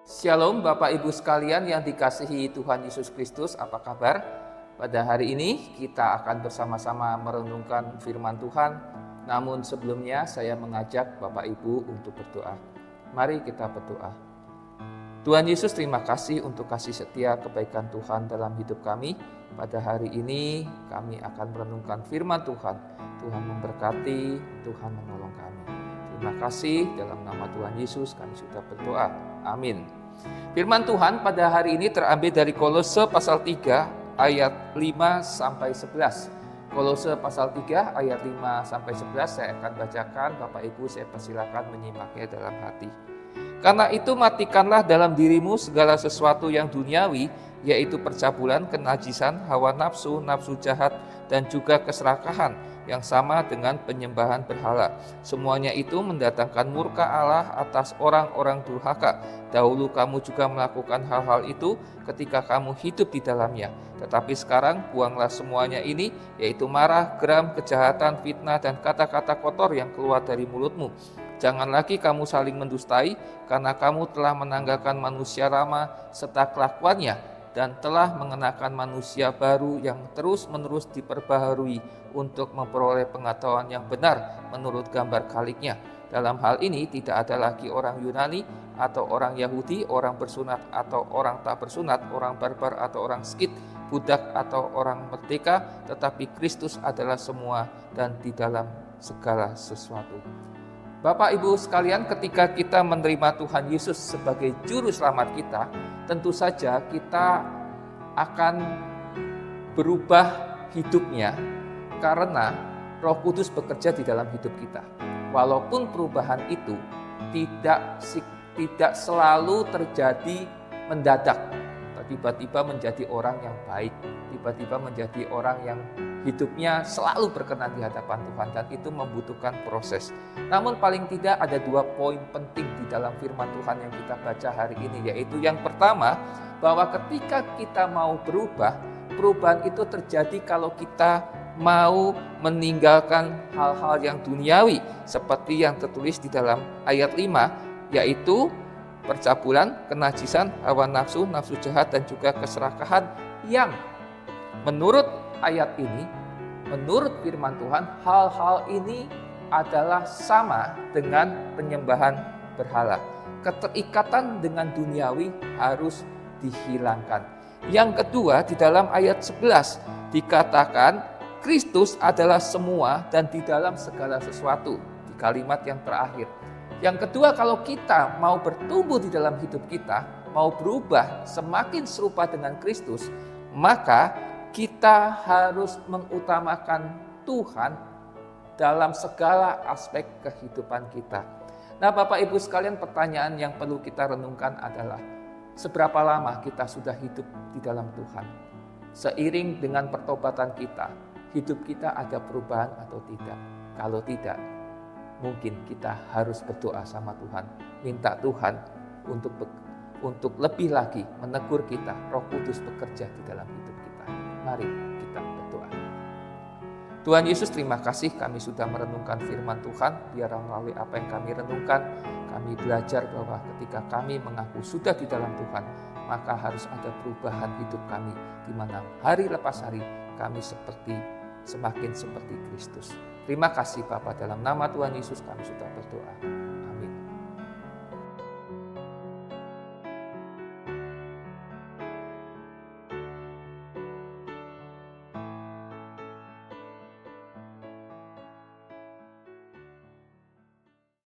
Shalom Bapak Ibu sekalian yang dikasihi Tuhan Yesus Kristus, apa kabar? Pada hari ini kita akan bersama-sama merenungkan firman Tuhan. Namun sebelumnya saya mengajak Bapak Ibu untuk berdoa. Mari kita berdoa. Tuhan Yesus, terima kasih untuk kasih setia kebaikan Tuhan dalam hidup kami. Pada hari ini kami akan merenungkan firman Tuhan. Tuhan memberkati, Tuhan menolong kami. Terima kasih, dalam nama Tuhan Yesus kami sudah berdoa. Amin. Firman Tuhan pada hari ini terambil dari Kolose pasal 3 ayat 5-11. Kolose pasal 3 ayat 5-11 saya akan bacakan. Bapak Ibu saya persilakan menyimaknya dalam hati. Karena itu matikanlah dalam dirimu segala sesuatu yang duniawi, yaitu percabulan, kenajisan, hawa nafsu, nafsu jahat, dan juga keserakahan yang sama dengan penyembahan berhala. Semuanya itu mendatangkan murka Allah atas orang-orang durhaka. Dahulu kamu juga melakukan hal-hal itu ketika kamu hidup di dalamnya. Tetapi sekarang buanglah semuanya ini, yaitu marah, geram, kejahatan, fitnah, dan kata-kata kotor yang keluar dari mulutmu. Jangan lagi kamu saling mendustai, karena kamu telah menanggalkan manusia lama serta kelakuannya, dan telah mengenakan manusia baru yang terus-menerus diperbaharui untuk memperoleh pengetahuan yang benar menurut gambar kaliknya. Dalam hal ini tidak ada lagi orang Yunani atau orang Yahudi, orang bersunat atau orang tak bersunat, orang barbar atau orang skit, budak atau orang merdeka, tetapi Kristus adalah semua dan di dalam segala sesuatu. Bapak Ibu sekalian, ketika kita menerima Tuhan Yesus sebagai juru selamat kita, tentu saja kita akan berubah hidupnya karena Roh Kudus bekerja di dalam hidup kita. Walaupun perubahan itu tidak selalu terjadi mendadak, tiba-tiba menjadi orang yang baik, tiba-tiba menjadi orang yang hidupnya selalu berkenan di hadapan Tuhan, dan itu membutuhkan proses. Namun paling tidak ada 2 poin penting di dalam firman Tuhan yang kita baca hari ini, yaitu yang pertama, bahwa ketika kita mau berubah, perubahan itu terjadi kalau kita mau meninggalkan hal-hal yang duniawi, seperti yang tertulis di dalam ayat 5, yaitu percabulan, kenajisan, hawa nafsu, nafsu jahat, dan juga keserakahan, yang menurut ayat ini, menurut firman Tuhan, hal-hal ini adalah sama dengan penyembahan berhala. Keterikatan dengan duniawi harus dihilangkan. Yang kedua, di dalam ayat 11 dikatakan Kristus adalah semua dan di dalam segala sesuatu, di kalimat yang terakhir. Yang kedua, kalau kita mau bertumbuh di dalam hidup kita, mau berubah semakin serupa dengan Kristus, maka kita harus mengutamakan Tuhan dalam segala aspek kehidupan kita. Nah, Bapak Ibu sekalian, pertanyaan yang perlu kita renungkan adalah, seberapa lama kita sudah hidup di dalam Tuhan? Seiring dengan pertobatan kita, hidup kita ada perubahan atau tidak? Kalau tidak, mungkin kita harus berdoa sama Tuhan, minta Tuhan untuk lebih lagi menegur kita, Roh Kudus bekerja di dalam hidup kita. Mari kita berdoa. Tuhan Yesus, terima kasih kami sudah merenungkan firman Tuhan. Biar melalui apa yang kami renungkan, kami belajar bahwa ketika kami mengaku sudah di dalam Tuhan, maka harus ada perubahan hidup kami, di mana hari lepas hari kami semakin seperti Kristus. Terima kasih Bapa, dalam nama Tuhan Yesus kami sudah berdoa.